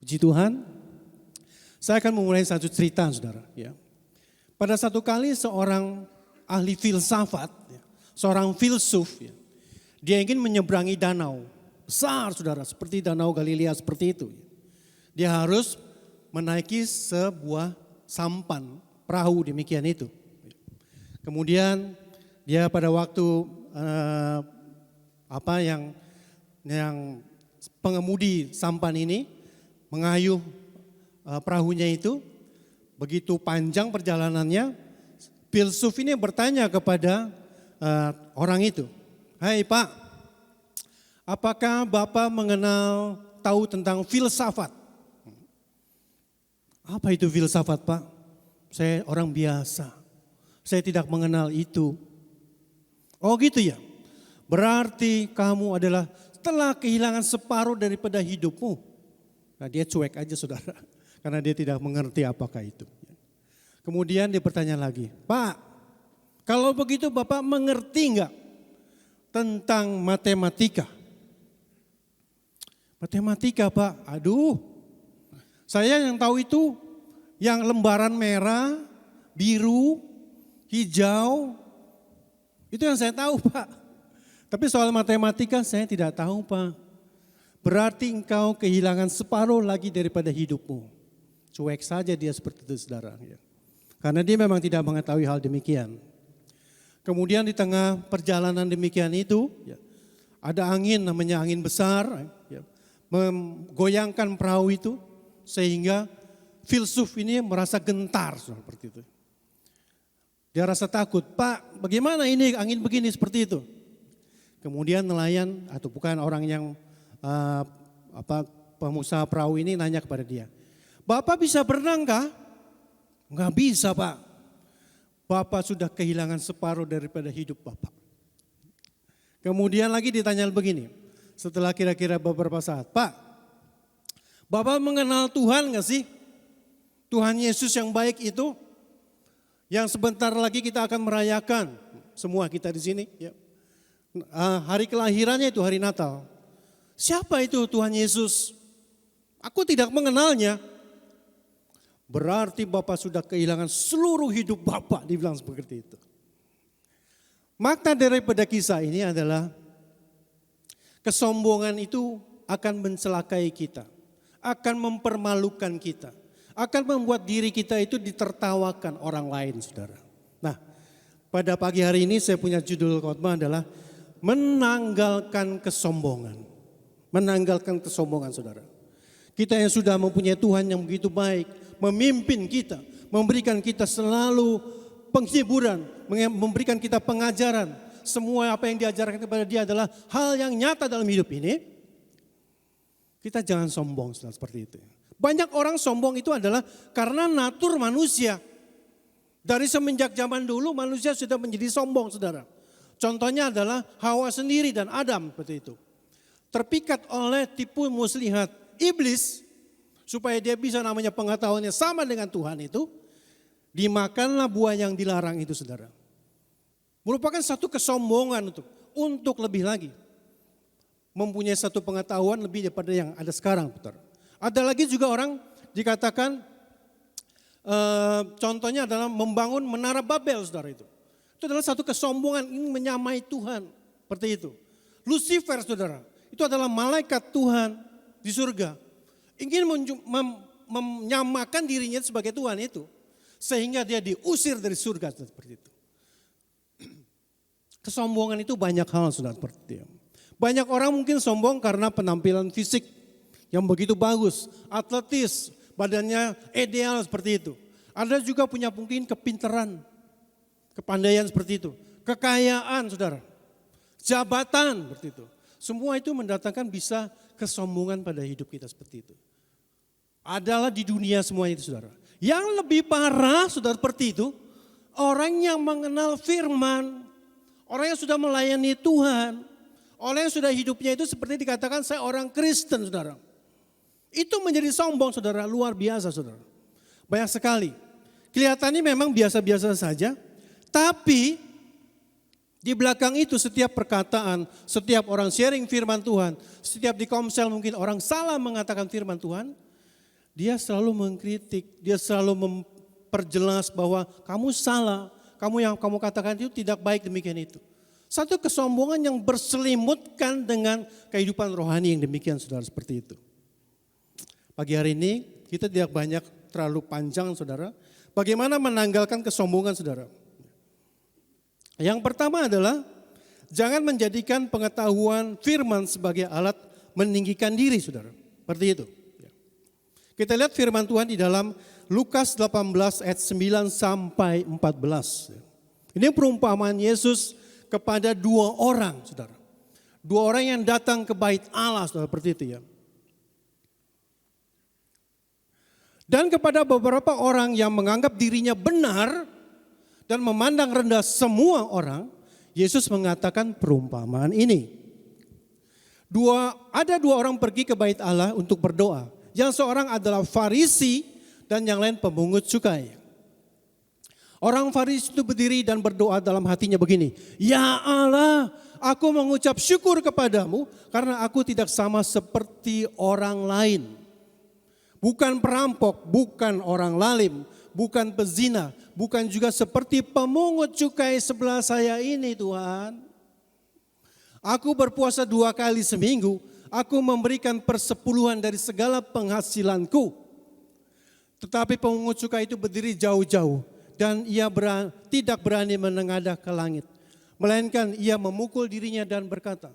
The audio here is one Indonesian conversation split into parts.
Puji Tuhan, saya akan memulai satu cerita, saudara. Ya. Pada satu kali seorang ahli filsafat, ya, seorang filsuf, ya, dia ingin menyeberangi danau besar, saudara, seperti danau Galilea seperti itu. Dia harus menaiki sebuah sampan, perahu demikian itu. Kemudian dia pada waktu yang pengemudi sampan ini mengayuh perahunya itu, begitu panjang perjalanannya, filsuf ini bertanya kepada orang itu, "Hai Pak, apakah Bapak tahu tentang filsafat?" "Apa itu filsafat, Pak? Saya orang biasa, saya tidak mengenal itu." "Oh gitu ya, berarti kamu adalah telah kehilangan separuh daripada hidupmu." Nah dia cuek aja, saudara, karena dia tidak mengerti apakah itu. Kemudian dia bertanya lagi, "Pak, kalau begitu Bapak mengerti enggak tentang matematika?" "Matematika, Pak? Aduh, saya yang tahu itu yang lembaran merah, biru, hijau, itu yang saya tahu, Pak. Tapi soal matematika saya tidak tahu, Pak." "Berarti engkau kehilangan separuh lagi daripada hidupmu." Cuek saja dia seperti itu, saudara. Ya. Karena dia memang tidak mengetahui hal demikian. Kemudian di tengah perjalanan demikian itu, ya, ada angin, namanya angin besar, ya, menggoyangkan perahu itu sehingga filsuf ini merasa gentar seperti itu. Dia rasa takut, "Pak, bagaimana ini angin begini seperti itu?" Kemudian nelayan atau bukan orang yang pengusaha perahu ini nanya kepada dia, "Bapak bisa berenang kah?" "Enggak bisa, Pak. Bapak sudah kehilangan separuh daripada hidup Bapak." Kemudian lagi ditanya begini, setelah kira-kira beberapa saat, "Pak, Bapak mengenal Tuhan enggak sih? Tuhan Yesus yang baik itu, yang sebentar lagi kita akan merayakan, semua kita di sini, ya. Hari kelahirannya itu hari Natal. Siapa itu Tuhan Yesus? Aku tidak mengenalnya." "Berarti Bapak sudah kehilangan seluruh hidup Bapak," dibilang seperti itu. Makna daripada kisah ini adalah kesombongan itu akan mencelakai kita, akan mempermalukan kita, akan membuat diri kita itu ditertawakan orang lain, saudara. Nah, pada pagi hari ini saya punya judul khotbah adalah menanggalkan kesombongan. Menanggalkan kesombongan, saudara. Kita yang sudah mempunyai Tuhan yang begitu baik, memimpin kita, memberikan kita selalu penghiburan, memberikan kita pengajaran. Semua apa yang diajarkan kepada dia adalah hal yang nyata dalam hidup ini. Kita jangan sombong, saudara, seperti itu. Banyak orang sombong itu adalah karena natur manusia. Dari semenjak zaman dulu manusia sudah menjadi sombong, saudara. Contohnya adalah Hawa sendiri dan Adam seperti itu. Terpikat oleh tipu muslihat iblis supaya dia bisa namanya pengetahuannya sama dengan Tuhan itu, dimakanlah buah yang dilarang itu, saudara. Merupakan satu kesombongan untuk lebih lagi. Mempunyai satu pengetahuan lebih daripada yang ada sekarang, saudara. Ada lagi juga orang dikatakan contohnya adalah membangun menara Babel, saudara itu. Itu adalah satu kesombongan, ingin menyamai Tuhan, seperti itu. Lucifer, saudara, itu adalah malaikat Tuhan di surga. Ingin menyamakan dirinya sebagai Tuhan itu. Sehingga dia diusir dari surga seperti itu. Kesombongan itu banyak hal, saudara, seperti itu. Banyak orang mungkin sombong karena penampilan fisik yang begitu bagus, atletis, badannya ideal seperti itu. Ada juga punya mungkin kepintaran, kepandaian seperti itu. Kekayaan, saudara. Jabatan seperti itu. Semua itu mendatangkan bisa kesombongan pada hidup kita seperti itu. Adalah di dunia semua itu, saudara. Yang lebih parah, saudara, seperti itu, orang yang mengenal firman, orang yang sudah melayani Tuhan, orang yang sudah hidupnya itu seperti dikatakan saya orang Kristen, saudara. Itu menjadi sombong, saudara, luar biasa, saudara. Banyak sekali. Kelihatannya memang biasa-biasa saja, tapi di belakang itu setiap perkataan, setiap orang sharing firman Tuhan, setiap di komsel mungkin orang salah mengatakan firman Tuhan, Dia selalu mengkritik, dia selalu memperjelas bahwa kamu salah, yang kamu katakan itu tidak baik, demikian itu. Satu kesombongan yang berselimutkan dengan kehidupan rohani yang demikian, saudara, seperti itu. Pagi hari ini kita tidak banyak terlalu panjang, saudara. Bagaimana menanggalkan kesombongan, saudara? Yang pertama adalah jangan menjadikan pengetahuan firman sebagai alat meninggikan diri, saudara. Seperti itu. Kita lihat firman Tuhan di dalam Lukas 18 ayat 9 sampai 14. Ini perumpamaan Yesus kepada dua orang, saudara. Dua orang yang datang ke bait Allah, saudara, seperti itu ya. Dan kepada beberapa orang yang menganggap dirinya benar dan memandang rendah semua orang, Yesus mengatakan perumpamaan ini. Ada dua orang pergi ke bait Allah untuk berdoa. Yang seorang adalah Farisi dan yang lain pemungut cukai. Orang Farisi itu berdiri dan berdoa dalam hatinya begini. Ya Allah, aku mengucap syukur kepadamu karena aku tidak sama seperti orang lain. Bukan perampok, bukan orang lalim, bukan pezina, bukan juga seperti pemungut cukai sebelah saya ini, Tuhan. Aku berpuasa 2 kali seminggu, aku memberikan persepuluhan dari segala penghasilanku. Tetapi pemungut cukai itu berdiri jauh-jauh dan ia tidak berani menengadah ke langit. Melainkan ia memukul dirinya dan berkata,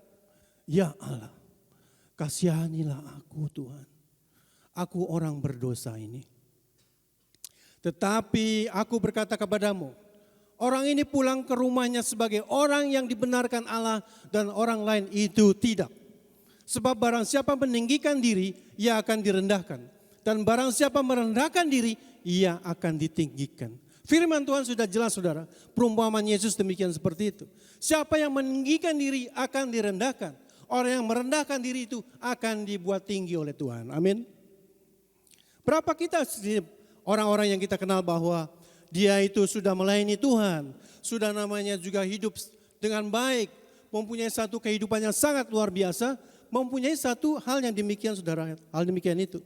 Ya Allah, kasihanilah aku Tuhan. Aku orang berdosa ini. Tetapi aku berkata kepadamu, orang ini pulang ke rumahnya sebagai orang yang dibenarkan Allah dan orang lain itu tidak. Sebab barang siapa meninggikan diri, ia akan direndahkan. Dan barang siapa merendahkan diri, ia akan ditinggikan. Firman Tuhan sudah jelas, saudara. Perumpamaan Yesus demikian seperti itu. Siapa yang meninggikan diri akan direndahkan. Orang yang merendahkan diri itu akan dibuat tinggi oleh Tuhan. Amin. Berapa kita orang-orang yang kita kenal bahwa dia itu sudah melayani Tuhan. Sudah namanya juga hidup dengan baik. Mempunyai satu kehidupan yang sangat luar biasa. Mempunyai satu hal yang demikian, saudara. Hal demikian itu.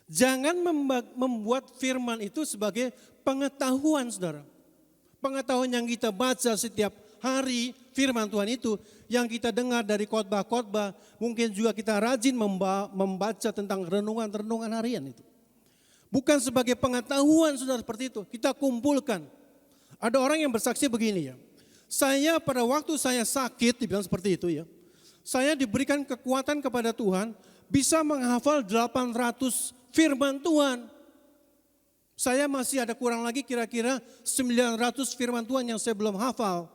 Jangan membuat firman itu sebagai pengetahuan, saudara. Pengetahuan yang kita baca setiap hari, firman Tuhan itu yang kita dengar dari khotbah-khotbah, mungkin juga kita rajin membaca tentang renungan-renungan harian itu. Bukan sebagai pengetahuan, saudara, seperti itu. Kita kumpulkan. Ada orang yang bersaksi begini ya. Saya pada waktu saya sakit, dibilang seperti itu ya. Saya diberikan kekuatan kepada Tuhan, bisa menghafal 800 firman Tuhan. Saya masih ada kurang lagi kira-kira 900 firman Tuhan yang saya belum hafal.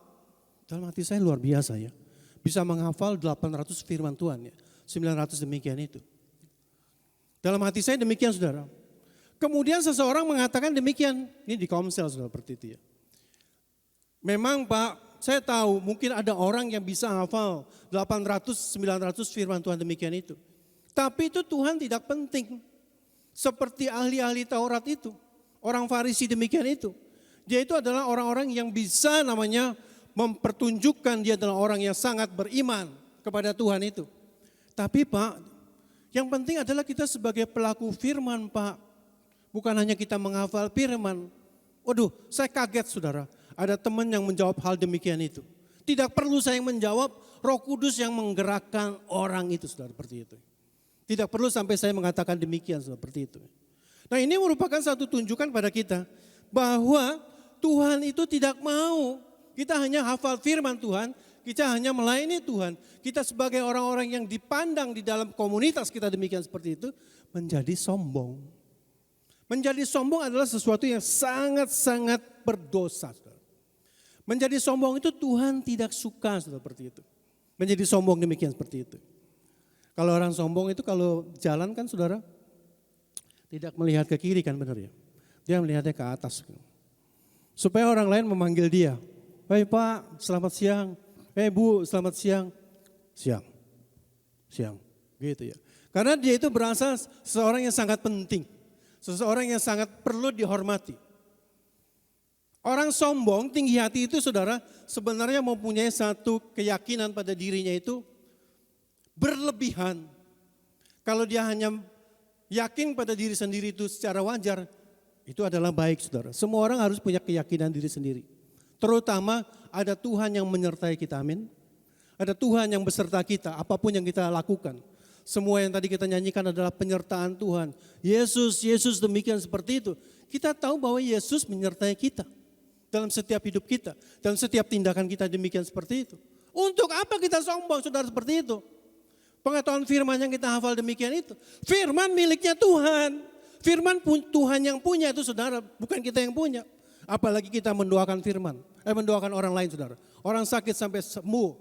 Dalam hati saya luar biasa ya. Bisa menghafal 800 firman Tuhan ya. 900 demikian itu. Dalam hati saya demikian, saudara. Kemudian seseorang mengatakan demikian. Ini di Komsel, saudara, seperti itu ya. Memang Pak, saya tahu mungkin ada orang yang bisa hafal 800, 900 firman Tuhan demikian itu. Tapi itu Tuhan tidak penting. Seperti ahli-ahli Taurat itu. Orang Farisi demikian itu. Dia itu adalah orang-orang yang bisa namanya mempertunjukkan dia adalah orang yang sangat beriman kepada Tuhan itu. Tapi Pak, yang penting adalah kita sebagai pelaku firman, Pak. Bukan hanya kita menghafal firman. Waduh, saya kaget, saudara. Ada teman yang menjawab hal demikian itu. Tidak perlu saya menjawab, Roh Kudus yang menggerakkan orang itu, saudara, seperti itu. Tidak perlu sampai saya mengatakan demikian, seperti itu. Nah, ini merupakan satu tunjukan pada kita bahwa Tuhan itu tidak mau kita hanya hafal firman Tuhan, kita hanya melayani Tuhan. Kita sebagai orang-orang yang dipandang di dalam komunitas kita demikian seperti itu, menjadi sombong. Menjadi sombong adalah sesuatu yang sangat-sangat berdosa. Menjadi sombong itu Tuhan tidak suka, seperti itu. Menjadi sombong demikian seperti itu. Kalau orang sombong itu kalau jalan kan, saudara, tidak melihat ke kiri kan, benar ya. Dia melihatnya ke atas. Supaya orang lain memanggil dia. Hei Pak, selamat siang. Hei Bu, selamat siang. Siang. Gitu ya. Karena dia itu berasa seseorang yang sangat penting. Seseorang yang sangat perlu dihormati. Orang sombong, tinggi hati itu, saudara, sebenarnya mempunyai satu keyakinan pada dirinya itu berlebihan. Kalau dia hanya yakin pada diri sendiri itu secara wajar, itu adalah baik saudara. Semua orang harus punya keyakinan diri sendiri. Terutama ada Tuhan yang menyertai kita, amin. Ada Tuhan yang beserta kita, apapun yang kita lakukan. Semua yang tadi kita nyanyikan adalah penyertaan Tuhan. Yesus, Yesus demikian seperti itu. Kita tahu bahwa Yesus menyertai kita dalam setiap hidup kita. Dalam setiap tindakan kita demikian seperti itu. Untuk apa kita sombong saudara seperti itu? Pengetahuan firman yang kita hafal demikian itu. Firman miliknya Tuhan. Firman Tuhan yang punya itu saudara, bukan kita yang punya. Apalagi kita mendoakan firman. Mendoakan orang lain saudara. Orang sakit sampai sembuh.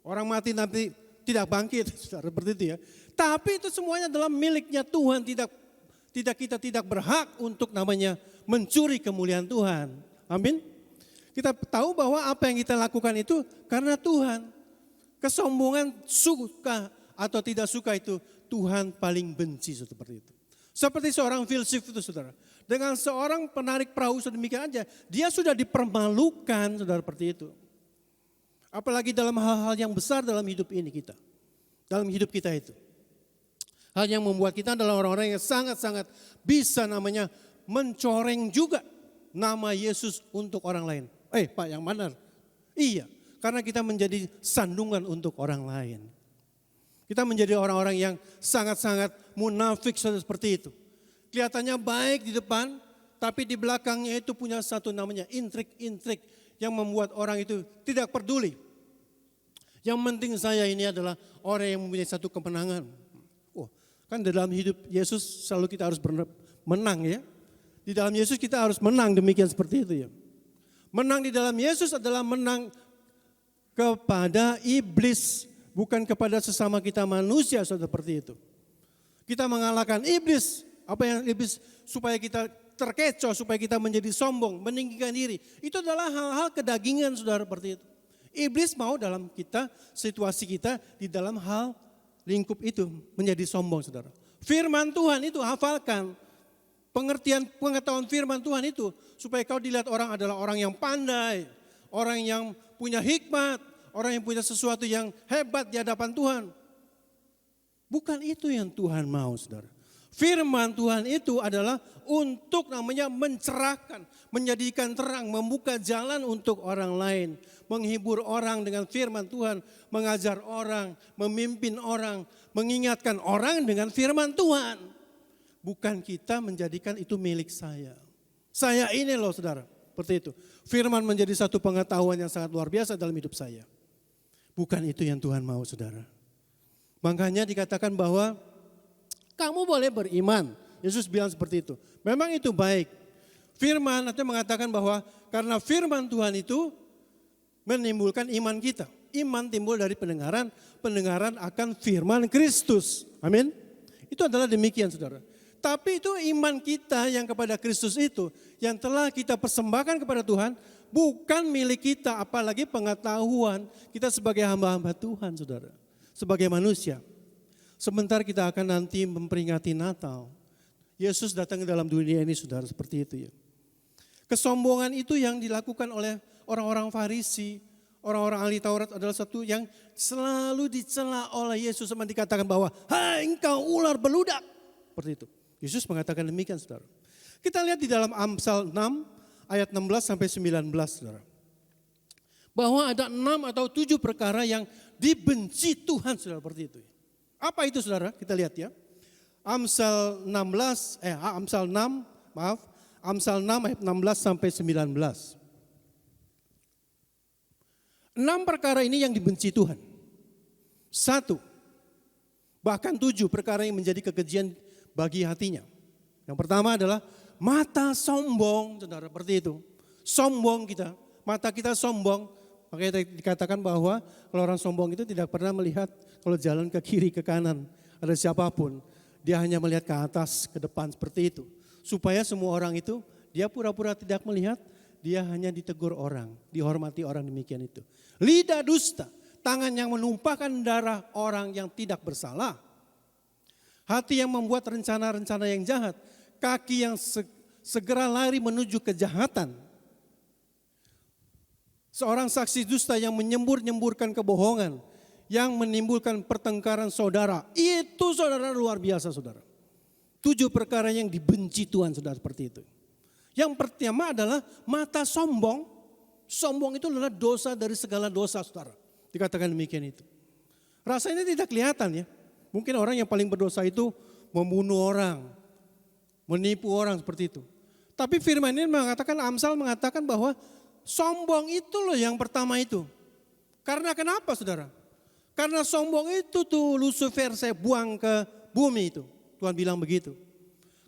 Orang mati nanti tidak bangkit saudara, seperti itu ya. Tapi itu semuanya adalah miliknya Tuhan. Kita tidak berhak untuk namanya mencuri kemuliaan Tuhan. Amin. Kita tahu bahwa apa yang kita lakukan itu karena Tuhan. Kesombongan suka atau tidak suka itu Tuhan paling benci seperti itu. Seperti seorang filsuf itu saudara. Dengan seorang penarik perahu sedemikian aja. Dia sudah dipermalukan saudara seperti itu. Apalagi dalam hal-hal yang besar dalam hidup ini kita. Dalam hidup kita itu. Hal yang membuat kita adalah orang-orang yang sangat-sangat bisa namanya mencoreng juga nama Yesus untuk orang lain. Pak yang mana? Iya, karena kita menjadi sandungan untuk orang lain. Kita menjadi orang-orang yang sangat-sangat munafik seperti itu. Kelihatannya baik di depan, tapi di belakangnya itu punya satu namanya intrik-intrik yang membuat orang itu tidak peduli. Yang penting saya ini adalah orang yang mempunyai satu kemenangan. Kan dalam hidup Yesus selalu kita harus menang ya. Di dalam Yesus kita harus menang demikian seperti itu ya. Menang di dalam Yesus adalah menang kepada iblis. Bukan kepada sesama kita manusia seperti itu. Kita mengalahkan iblis. Apa yang iblis supaya kita terkecoh, supaya kita menjadi sombong, meninggikan diri. Itu adalah hal-hal kedagingan saudara seperti itu. Iblis mau dalam kita, situasi kita di dalam hal lingkup itu menjadi sombong saudara. Firman Tuhan itu hafalkan. Pengetahuan firman Tuhan itu supaya kau dilihat orang adalah orang yang pandai. Orang yang punya hikmat. Orang yang punya sesuatu yang hebat di hadapan Tuhan. Bukan itu yang Tuhan mau saudara. Firman Tuhan itu adalah untuk namanya mencerahkan, menjadikan terang, membuka jalan untuk orang lain. Menghibur orang dengan firman Tuhan, mengajar orang, memimpin orang, mengingatkan orang dengan firman Tuhan. Bukan kita menjadikan itu milik saya. Saya ini loh saudara, seperti itu. Firman menjadi satu pengetahuan yang sangat luar biasa dalam hidup saya. Bukan itu yang Tuhan mau saudara. Makanya dikatakan bahwa kamu boleh beriman. Yesus bilang seperti itu. Memang itu baik. Firman itu mengatakan bahwa karena firman Tuhan itu menimbulkan iman kita. Iman timbul dari pendengaran, pendengaran akan firman Kristus. Amin. Itu adalah demikian saudara. Tapi itu iman kita yang kepada Kristus itu yang telah kita persembahkan kepada Tuhan bukan milik kita, apalagi pengetahuan kita sebagai hamba-hamba Tuhan saudara. Sebagai manusia. Sebentar kita akan nanti memperingati Natal. Yesus datang ke dalam dunia ini saudara seperti itu ya. Kesombongan itu yang dilakukan oleh orang-orang Farisi, orang-orang ahli Taurat adalah satu yang selalu dicela oleh Yesus. Sama dikatakan bahwa, hai engkau ular beludak. Seperti itu. Yesus mengatakan demikian saudara. Kita lihat di dalam Amsal 6 ayat 16 sampai 19 saudara. Bahwa ada 6 atau 7 perkara yang dibenci Tuhan saudara seperti itu. Apa itu saudara? Kita lihat ya. Amsal 6 ayat 16 sampai 19. 6 perkara ini yang dibenci Tuhan. 1. Bahkan 7 perkara yang menjadi kekejian bagi hatinya. Yang pertama adalah mata sombong, saudara, seperti itu. Sombong kita, mata kita sombong. Makanya dikatakan bahwa kalau orang sombong itu tidak pernah melihat kalau jalan ke kiri, ke kanan, ada siapapun. Dia hanya melihat ke atas, ke depan seperti itu. Supaya semua orang itu, dia pura-pura tidak melihat, dia hanya ditegur orang, dihormati orang demikian itu. Lidah dusta, tangan yang menumpahkan darah orang yang tidak bersalah. Hati yang membuat rencana-rencana yang jahat, kaki yang segera lari menuju kejahatan. Seorang saksi dusta yang menyembur-nyemburkan kebohongan, yang menimbulkan pertengkaran saudara. Itu saudara luar biasa saudara. 7 perkara yang dibenci Tuhan, saudara, seperti itu. Yang pertama adalah mata sombong. Sombong itu adalah dosa dari segala dosa, saudara. Dikatakan demikian itu. Rasanya tidak kelihatan ya. Mungkin orang yang paling berdosa itu membunuh orang, menipu orang seperti itu. Tapi firman ini mengatakan, Amsal mengatakan bahwa sombong itu loh yang pertama itu. Karena kenapa, saudara? Karena sombong itu tuh Lucifer saya buang ke bumi itu. Tuhan bilang begitu.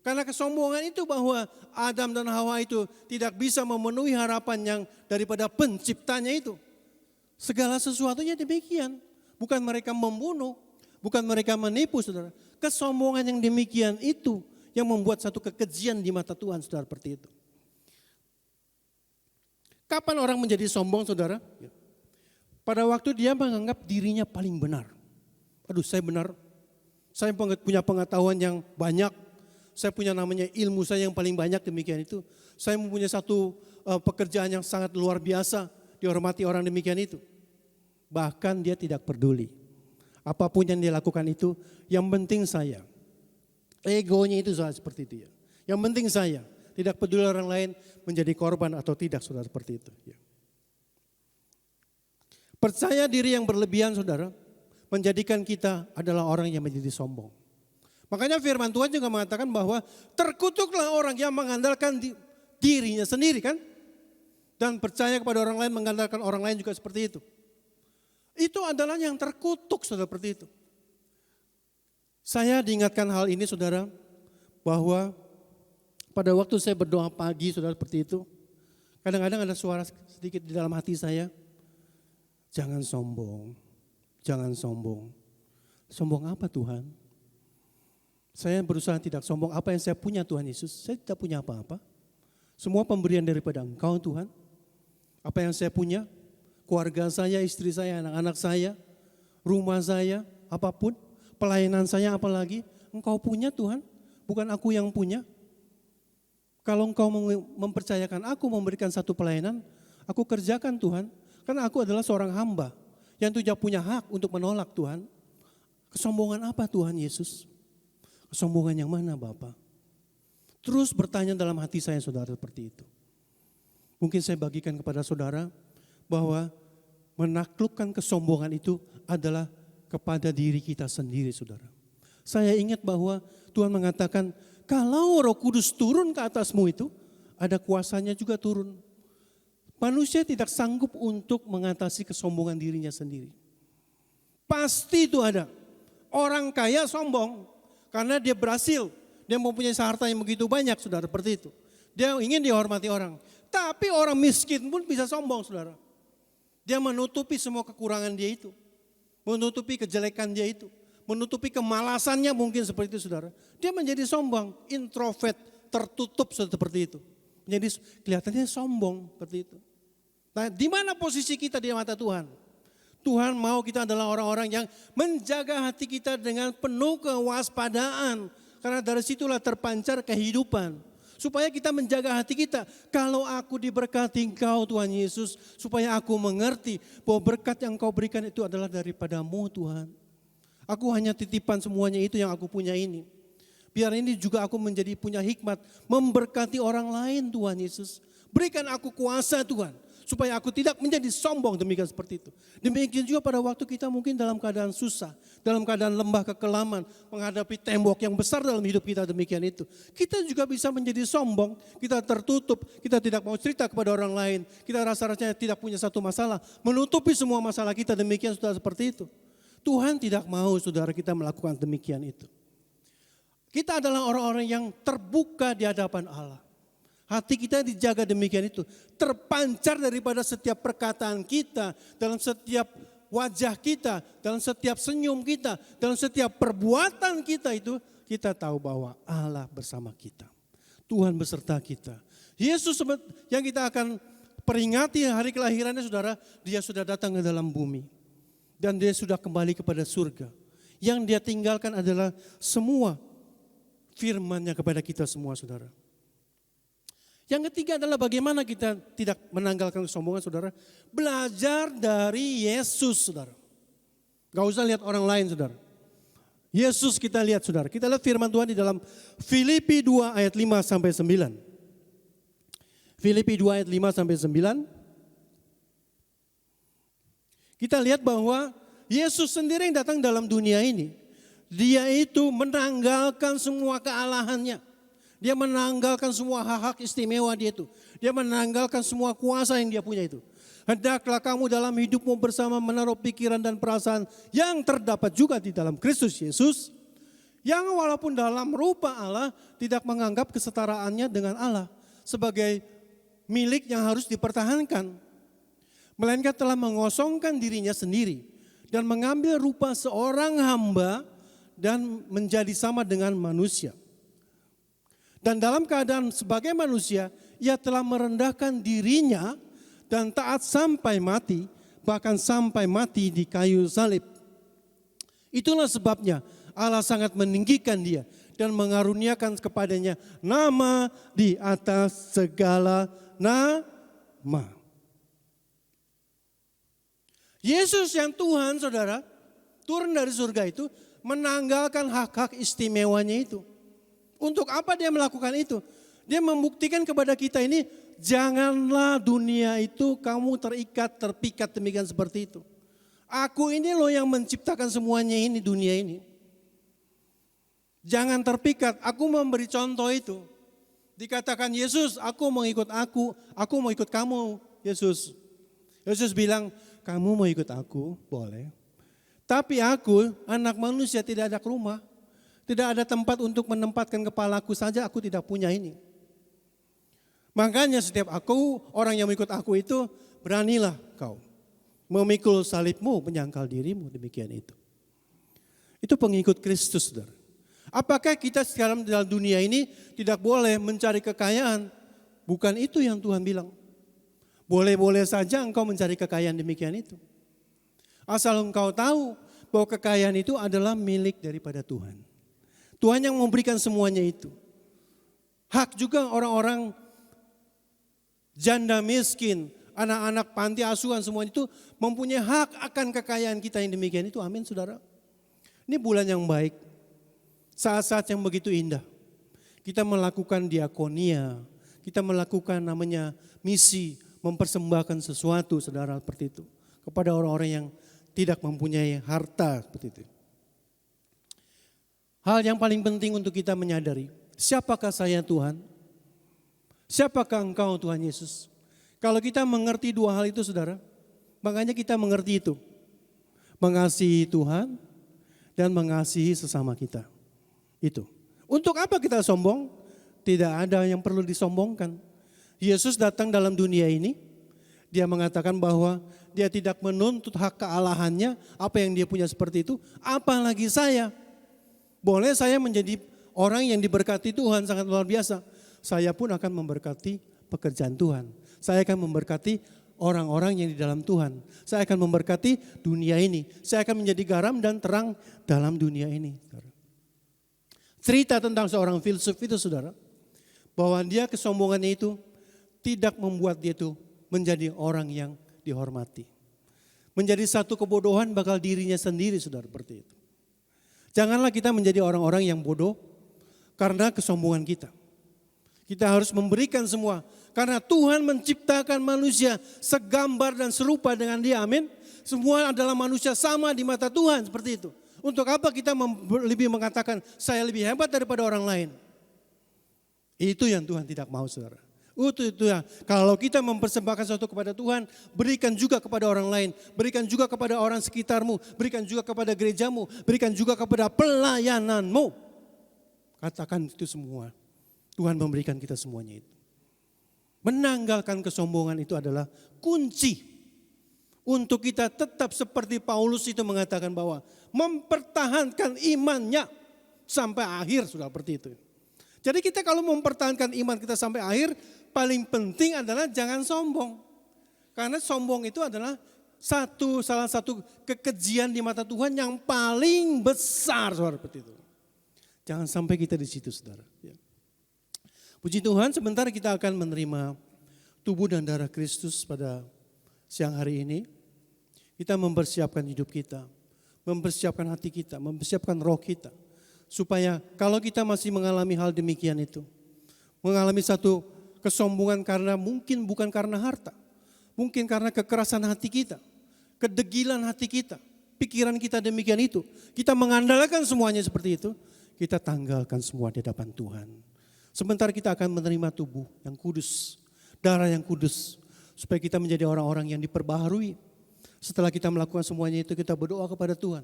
Karena kesombongan itu bahwa Adam dan Hawa itu tidak bisa memenuhi harapan yang daripada penciptanya itu. Segala sesuatunya demikian. Bukan mereka membunuh, bukan mereka menipu, saudara. Kesombongan yang demikian itu yang membuat satu kekejian di mata Tuhan, saudara, seperti itu. Kapan orang menjadi sombong, saudara? Pada waktu dia menganggap dirinya paling benar. Aduh, saya benar. Saya punya pengetahuan yang banyak. Saya punya namanya ilmu saya yang paling banyak, demikian itu. Saya mempunyai satu pekerjaan yang sangat luar biasa. Dihormati orang demikian itu. Bahkan dia tidak peduli. Apapun yang dia lakukan itu, yang penting saya. Egonya itu seperti itu ya. Yang penting saya. Tidak peduli orang lain menjadi korban atau tidak, saudara, seperti itu. Ya. Percaya diri yang berlebihan, saudara, menjadikan kita adalah orang yang menjadi sombong. Makanya firman Tuhan juga mengatakan bahwa terkutuklah orang yang mengandalkan dirinya sendiri kan. Dan percaya kepada orang lain, mengandalkan orang lain juga seperti itu. Itu adalah yang terkutuk, saudara, seperti itu. Saya diingatkan hal ini, saudara, bahwa pada waktu saya berdoa pagi, saudara, seperti itu. Kadang-kadang ada suara sedikit di dalam hati saya. Jangan sombong, jangan sombong. Sombong apa, Tuhan? Saya berusaha tidak sombong. Apa yang saya punya, Tuhan Yesus? Saya tidak punya apa-apa. Semua pemberian daripada Engkau, Tuhan. Apa yang saya punya? Keluarga saya, istri saya, anak-anak saya, rumah saya, apapun. Pelayanan saya apalagi. Engkau punya, Tuhan. Bukan aku yang punya. Kalau Engkau mempercayakan aku memberikan satu pelayanan, aku kerjakan, Tuhan. Karena aku adalah seorang hamba yang tidak punya hak untuk menolak, Tuhan. Kesombongan apa, Tuhan Yesus? Kesombongan yang mana, Bapak? Terus bertanya dalam hati saya, saudara, seperti itu. Mungkin saya bagikan kepada saudara bahwa menaklukkan kesombongan itu adalah kepada diri kita sendiri, saudara. Saya ingat bahwa Tuhan mengatakan, kalau Roh Kudus turun ke atasmu itu, ada kuasanya juga turun. Manusia tidak sanggup untuk mengatasi kesombongan dirinya sendiri. Pasti itu ada. Orang kaya sombong karena dia berhasil. Dia mempunyai harta yang begitu banyak, saudara, seperti itu. Dia ingin dihormati orang. Tapi orang miskin pun bisa sombong, saudara. Dia menutupi semua kekurangan dia itu. Menutupi kejelekan dia itu. Menutupi kemalasannya mungkin seperti itu, saudara. Dia menjadi sombong, introvert, tertutup seperti itu. Menjadi kelihatannya sombong seperti itu. Nah, di mana posisi kita di mata Tuhan? Tuhan mau kita adalah orang-orang yang menjaga hati kita dengan penuh kewaspadaan. Karena dari situlah terpancar kehidupan. Supaya kita menjaga hati kita. Kalau aku diberkati Engkau, Tuhan Yesus, supaya aku mengerti bahwa berkat yang Engkau berikan itu adalah daripadamu, Tuhan. Aku hanya titipan semuanya itu yang aku punya ini. Biar ini juga aku menjadi punya hikmat memberkati orang lain, Tuhan Yesus. Berikan aku kuasa, Tuhan. Supaya aku tidak menjadi sombong, demikian seperti itu. Demikian juga pada waktu kita mungkin dalam keadaan susah, dalam keadaan lembah kekelaman, menghadapi tembok yang besar dalam hidup kita, demikian itu. Kita juga bisa menjadi sombong, kita tertutup, kita tidak mau cerita kepada orang lain, kita rasa-rasanya tidak punya satu masalah, menutupi semua masalah kita, demikian sudah seperti itu. Tuhan tidak mau, saudara, kita melakukan demikian itu. Kita adalah orang-orang yang terbuka di hadapan Allah. Hati kita dijaga demikian itu. Terpancar daripada setiap perkataan kita, dalam setiap wajah kita, dalam setiap senyum kita, dalam setiap perbuatan kita itu, kita tahu bahwa Allah bersama kita. Tuhan beserta kita. Yesus yang kita akan peringati hari kelahirannya, saudara, dia sudah datang ke dalam bumi. Dan dia sudah kembali kepada surga. Yang dia tinggalkan adalah semua firman-Nya kepada kita semua, saudara. Yang ketiga adalah bagaimana kita tidak menanggalkan kesombongan, saudara. Belajar dari Yesus, saudara. Gak usah lihat orang lain, saudara. Yesus kita lihat saudara, kita lihat firman Tuhan di dalam Filipi 2 ayat 5 sampai 9. Filipi 2 ayat 5 sampai 9. Kita lihat bahwa Yesus sendiri yang datang dalam dunia ini. Dia itu menanggalkan semua kealahannya. Dia menanggalkan semua hak-hak istimewa dia itu. Dia menanggalkan semua kuasa yang dia punya itu. Hendaklah kamu dalam hidupmu bersama menaruh pikiran dan perasaan yang terdapat juga di dalam Kristus Yesus. Yang walaupun dalam rupa Allah tidak menganggap kesetaraannya dengan Allah sebagai milik yang harus dipertahankan. Melainkan telah mengosongkan dirinya sendiri dan mengambil rupa seorang hamba dan menjadi sama dengan manusia. Dan dalam keadaan sebagai manusia, ia telah merendahkan dirinya dan taat sampai mati, bahkan sampai mati di kayu salib. Itulah sebabnya Allah sangat meninggikan dia dan mengaruniakan kepadanya nama di atas segala nama. Yesus yang Tuhan saudara, turun dari surga itu, menanggalkan hak-hak istimewanya itu. Untuk apa dia melakukan itu? Dia membuktikan kepada kita ini, janganlah dunia itu kamu terikat, terpikat demikian seperti itu. Aku ini loh yang menciptakan semuanya ini, dunia ini. Jangan terpikat, aku memberi contoh itu. Dikatakan Yesus, aku mau ikut aku mau ikut kamu, Yesus. Yesus bilang, kamu mau ikut aku, boleh. Tapi aku, anak manusia tidak ada rumah. Tidak ada tempat untuk menempatkan kepalaku saja, aku tidak punya ini. Makanya setiap orang yang mengikut aku itu, beranilah kau memikul salibmu, menyangkal dirimu, demikian itu. Itu pengikut Kristus, saudara. Apakah kita sekarang dalam dunia ini tidak boleh mencari kekayaan? Bukan itu yang Tuhan bilang. Boleh-boleh saja engkau mencari kekayaan demikian itu. Asal engkau tahu bahwa kekayaan itu adalah milik daripada Tuhan. Tuhan yang memberikan semuanya itu. Hak juga orang-orang janda miskin, anak-anak panti asuhan semuanya itu mempunyai hak akan kekayaan kita yang demikian itu. Amin saudara. Ini bulan yang baik. Saat-saat yang begitu indah. Kita melakukan diakonia. Kita melakukan namanya misi. Mempersembahkan sesuatu saudara seperti itu. Kepada orang-orang yang tidak mempunyai harta seperti itu. Hal yang paling penting untuk kita menyadari, siapakah saya Tuhan? Siapakah engkau Tuhan Yesus? Kalau kita mengerti dua hal itu saudara, makanya kita mengerti itu. Mengasihi Tuhan dan mengasihi sesama kita. Itu. Untuk apa kita sombong? Tidak ada yang perlu disombongkan. Yesus datang dalam dunia ini, dia mengatakan bahwa dia tidak menuntut hak kealahannya, apa yang dia punya seperti itu, apalagi saya. Boleh saya menjadi orang yang diberkati Tuhan sangat luar biasa. Saya pun akan memberkati pekerjaan Tuhan. Saya akan memberkati orang-orang yang di dalam Tuhan. Saya akan memberkati dunia ini. Saya akan menjadi garam dan terang dalam dunia ini. Cerita tentang seorang filsuf itu saudara, bahwa dia kesombongannya itu tidak membuat dia itu menjadi orang yang dihormati. Menjadi satu kebodohan bakal dirinya sendiri saudara seperti itu. Janganlah kita menjadi orang-orang yang bodoh karena kesombongan kita. Kita harus memberikan semua. Karena Tuhan menciptakan manusia segambar dan serupa dengan dia, amin. Semua adalah manusia sama di mata Tuhan seperti itu. Untuk apa kita lebih mengatakan saya lebih hebat daripada orang lain? Itu yang Tuhan tidak mau saudara. Itu ya. Kalau kita mempersembahkan sesuatu kepada Tuhan, berikan juga kepada orang lain, berikan juga kepada orang sekitarmu, berikan juga kepada gerejamu, berikan juga kepada pelayananmu. Katakan itu semua. Tuhan memberikan kita semuanya itu. Menanggalkan kesombongan itu adalah kunci untuk kita tetap seperti Paulus itu mengatakan bahwa mempertahankan imannya sampai akhir sudah seperti itu. Jadi kita kalau mempertahankan iman kita sampai akhir, paling penting adalah jangan sombong. Karena sombong itu adalah salah satu kekejian di mata Tuhan yang paling besar, saudara, seperti itu. Jangan sampai kita di situ, saudara. Ya. Puji Tuhan, sebentar kita akan menerima tubuh dan darah Kristus pada siang hari ini. Kita mempersiapkan hidup kita, mempersiapkan hati kita, mempersiapkan roh kita. Supaya kalau kita masih mengalami hal demikian itu, mengalami satu kesombongan karena mungkin bukan karena harta, mungkin karena kekerasan hati kita, kedegilan hati kita, pikiran kita demikian itu. Kita mengandalkan semuanya seperti itu, kita tanggalkan semua di hadapan Tuhan. Sebentar kita akan menerima tubuh yang kudus, darah yang kudus, supaya kita menjadi orang-orang yang diperbaharui. Setelah kita melakukan semuanya itu, kita berdoa kepada Tuhan.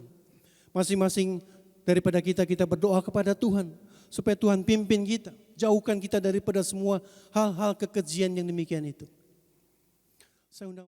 Masing-masing daripada kita berdoa kepada Tuhan, supaya Tuhan pimpin kita, jauhkan kita daripada semua hal-hal kekejian yang demikian itu. Saya undang